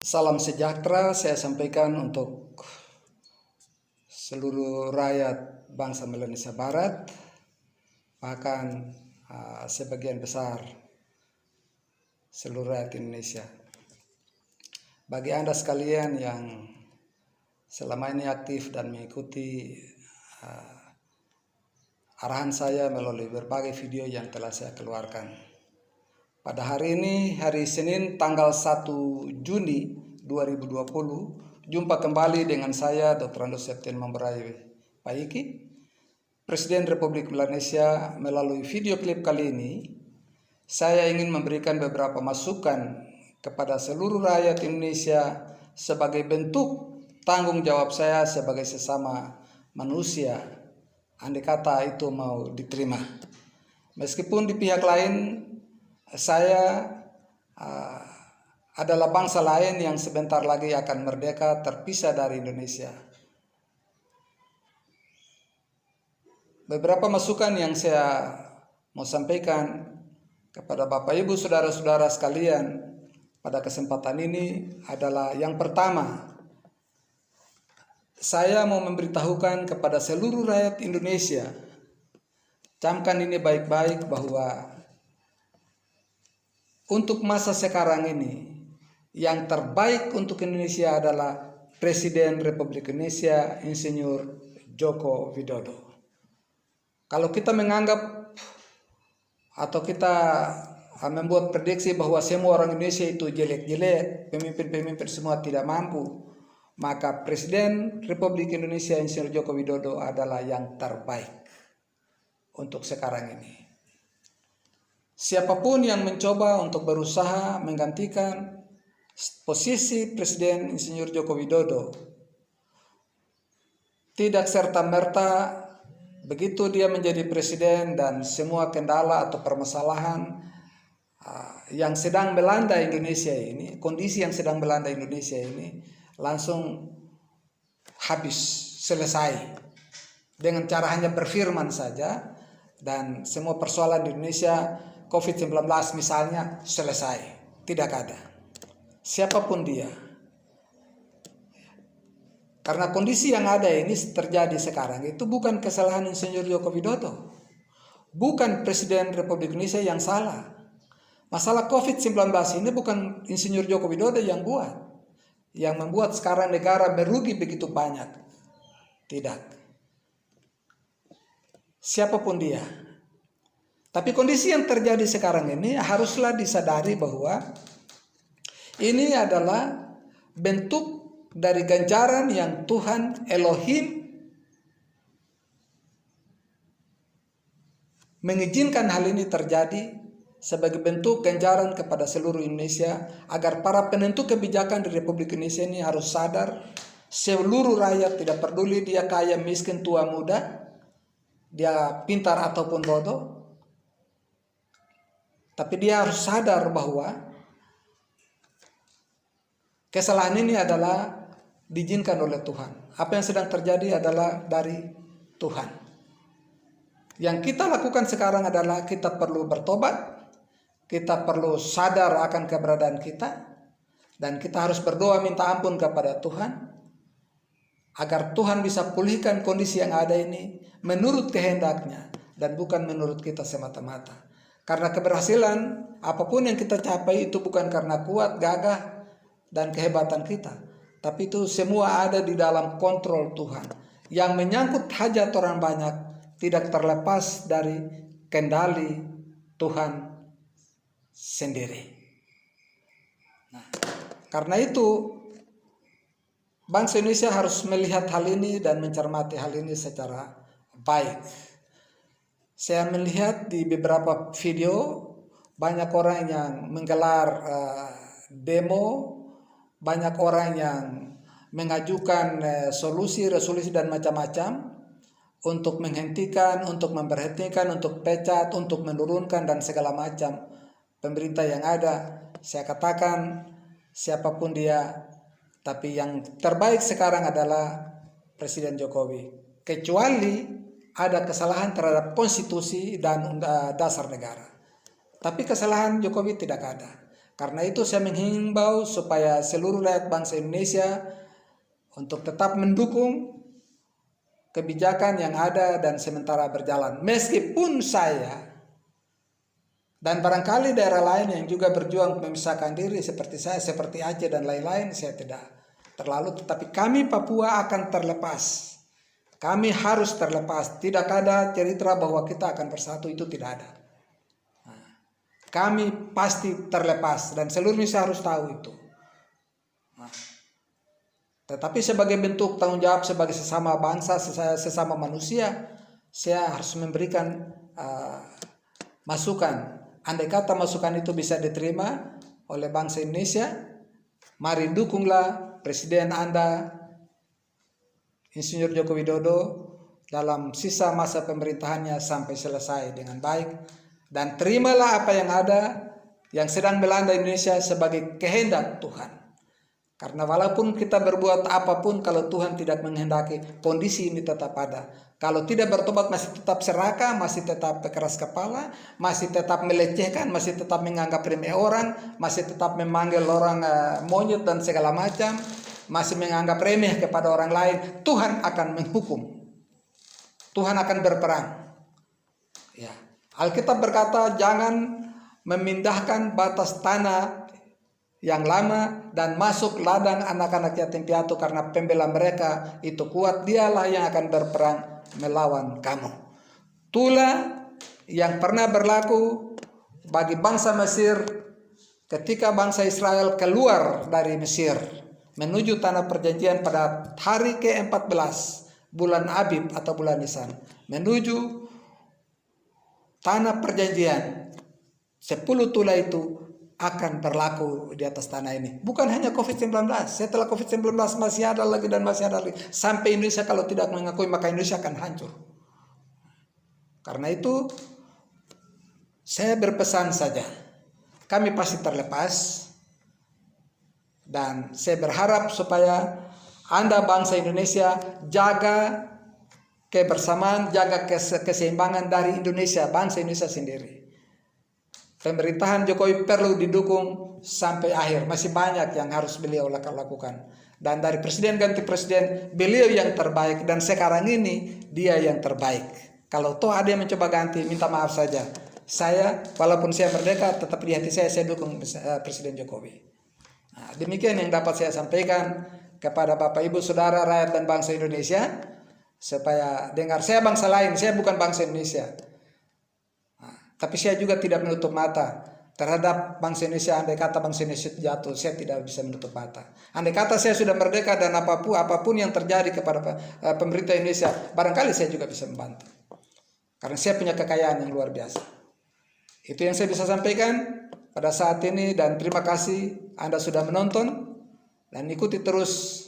Salam sejahtera saya sampaikan untuk seluruh rakyat bangsa Melanesia Barat, bahkan sebagian besar seluruh rakyat Indonesia. Bagi Anda sekalian yang selama ini aktif dan mengikuti arahan saya melalui berbagai video yang telah saya keluarkan. Pada hari ini, hari Senin tanggal 1 Juni 2020, jumpa kembali dengan saya Dr. Andos Septian Mamberai Paiki, Presiden Republik Melanesia. Melalui video klip kali ini, saya ingin memberikan beberapa masukan kepada seluruh rakyat Indonesia sebagai bentuk tanggung jawab saya sebagai sesama manusia, andai kata itu mau diterima. Meskipun di pihak lain saya adalah bangsa lain yang sebentar lagi akan merdeka terpisah dari Indonesia. Beberapa masukan yang saya mau sampaikan kepada Bapak Ibu saudara-saudara sekalian pada kesempatan ini adalah yang pertama, saya mau memberitahukan kepada seluruh rakyat Indonesia, camkan ini baik-baik, bahwa untuk masa sekarang ini, yang terbaik untuk Indonesia adalah Presiden Republik Indonesia, Insinyur Joko Widodo. Kalau kita menganggap atau kita membuat prediksi bahwa semua orang Indonesia itu jelek-jelek, pemimpin-pemimpin semua tidak mampu, maka Presiden Republik Indonesia, Insinyur Joko Widodo adalah yang terbaik untuk sekarang ini. Siapapun yang mencoba untuk berusaha menggantikan posisi Presiden Insinyur Joko Widodo, tidak serta-merta begitu dia menjadi presiden dan semua kendala atau permasalahan yang sedang melanda Indonesia ini, kondisi yang sedang melanda Indonesia ini langsung habis, selesai dengan cara hanya berfirman saja, dan semua persoalan di Indonesia COVID-19 misalnya selesai. Tidak ada. Siapapun dia. Karena kondisi yang ada ini terjadi sekarang itu bukan kesalahan Insinyur Joko Widodo. Bukan Presiden Republik Indonesia yang salah. Masalah COVID-19 ini bukan Insinyur Joko Widodo yang buat. Yang membuat sekarang negara merugi begitu banyak. Tidak. Siapapun dia. Tapi kondisi yang terjadi sekarang ini haruslah disadari bahwa ini adalah bentuk dari ganjaran yang Tuhan Elohim mengizinkan hal ini terjadi sebagai bentuk ganjaran kepada seluruh Indonesia, agar para penentu kebijakan di Republik Indonesia ini harus sadar, seluruh rakyat tidak peduli dia kaya, miskin, tua, muda, dia pintar ataupun bodoh, tapi dia harus sadar bahwa kesalahan ini adalah diizinkan oleh Tuhan. Apa yang sedang terjadi adalah dari Tuhan. Yang kita lakukan sekarang adalah kita perlu bertobat, kita perlu sadar akan keberadaan kita, dan kita harus berdoa minta ampun kepada Tuhan, agar Tuhan bisa pulihkan kondisi yang ada ini menurut kehendaknya dan bukan menurut kita semata-mata. Karena keberhasilan apapun yang kita capai itu bukan karena kuat, gagah, dan kehebatan kita. Tapi itu semua ada di dalam kontrol Tuhan. Yang menyangkut hajat orang banyak tidak terlepas dari kendali Tuhan sendiri. Nah, karena itu bangsa Indonesia harus melihat hal ini dan mencermati hal ini secara baik. Saya melihat di beberapa video banyak orang yang menggelar demo, banyak orang yang mengajukan solusi, resolusi dan macam-macam untuk menghentikan, untuk memberhentikan, untuk pecat, untuk menurunkan dan segala macam pemerintah yang ada. Saya katakan siapapun dia, tapi yang terbaik sekarang adalah Presiden Jokowi. Kecuali ada kesalahan terhadap konstitusi dan dasar negara. Tapi kesalahan Jokowi tidak ada. Karena itu saya menghimbau supaya seluruh rakyat bangsa Indonesia untuk tetap mendukung kebijakan yang ada dan sementara berjalan. Meskipun saya dan barangkali daerah lain yang juga berjuang memisahkan diri seperti saya, seperti Aceh dan lain-lain, saya tidak terlalu, tetapi kami Papua akan terlepas. Kami harus terlepas. Tidak ada cerita bahwa kita akan bersatu, itu tidak ada. Kami pasti terlepas dan seluruh Indonesia harus tahu itu. Tetapi sebagai bentuk tanggung jawab sebagai sesama bangsa, sesama manusia, saya harus memberikan masukan. Andai kata masukan itu bisa diterima oleh bangsa Indonesia, mari dukunglah Presiden Anda, Insinyur Joko Widodo, dalam sisa masa pemerintahannya sampai selesai dengan baik. Dan terimalah apa yang ada, yang sedang melanda Indonesia sebagai kehendak Tuhan. Karena walaupun kita berbuat apapun, kalau Tuhan tidak menghendaki, kondisi ini tetap ada. Kalau tidak bertobat, masih tetap serakah, masih tetap keras kepala, masih tetap melecehkan, masih tetap menganggap remeh orang, masih tetap memanggil orang monyet dan segala macam, masih menganggap remeh kepada orang lain, Tuhan akan menghukum. Tuhan akan berperang. Ya. Alkitab berkata jangan memindahkan batas tanah yang lama dan masuk ladang anak-anak yatim piatu karena pembela mereka itu kuat, dialah yang akan berperang melawan kamu. Itulah yang pernah berlaku bagi bangsa Mesir ketika bangsa Israel keluar dari Mesir menuju tanah perjanjian pada hari ke-14 bulan Abib atau bulan Nisan, menuju tanah perjanjian. 10 tula itu akan berlaku di atas tanah ini. Bukan hanya COVID-19. Setelah COVID-19 masih ada lagi dan masih ada lagi. Sampai Indonesia kalau tidak mengakui, maka Indonesia akan hancur. Karena itu saya berpesan saja, kami pasti terlepas. Dan saya berharap supaya Anda bangsa Indonesia jaga kebersamaan, jaga keseimbangan dari Indonesia, bangsa Indonesia sendiri. Pemerintahan Jokowi perlu didukung sampai akhir. Masih banyak yang harus beliau lakukan. Dan dari presiden ganti presiden, beliau yang terbaik. Dan sekarang ini dia yang terbaik. Kalau toh ada yang mencoba ganti, minta maaf saja. Saya, walaupun saya merdeka, tetap di hati saya dukung Presiden Jokowi. Nah, demikian yang dapat saya sampaikan kepada Bapak Ibu Saudara rakyat dan bangsa Indonesia. Supaya dengar, saya bangsa lain, saya bukan bangsa Indonesia. Tapi saya juga tidak menutup mata terhadap bangsa Indonesia. Andai kata bangsa Indonesia jatuh, saya tidak bisa menutup mata. Andai kata saya sudah merdeka dan apapun yang terjadi kepada pemerintah Indonesia, barangkali saya juga bisa membantu. Karena saya punya kekayaan yang luar biasa. Itu yang saya bisa sampaikan pada saat ini, dan terima kasih Anda sudah menonton. Dan ikuti terus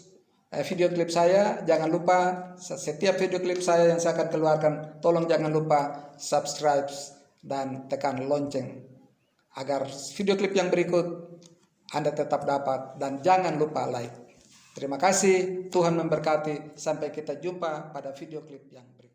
video klip saya. Jangan lupa setiap video klip saya yang saya akan keluarkan, tolong jangan lupa subscribe dan tekan lonceng agar video klip yang berikut Anda tetap dapat, dan jangan lupa like. Terima kasih, Tuhan memberkati. Sampai kita jumpa pada video klip yang berikut.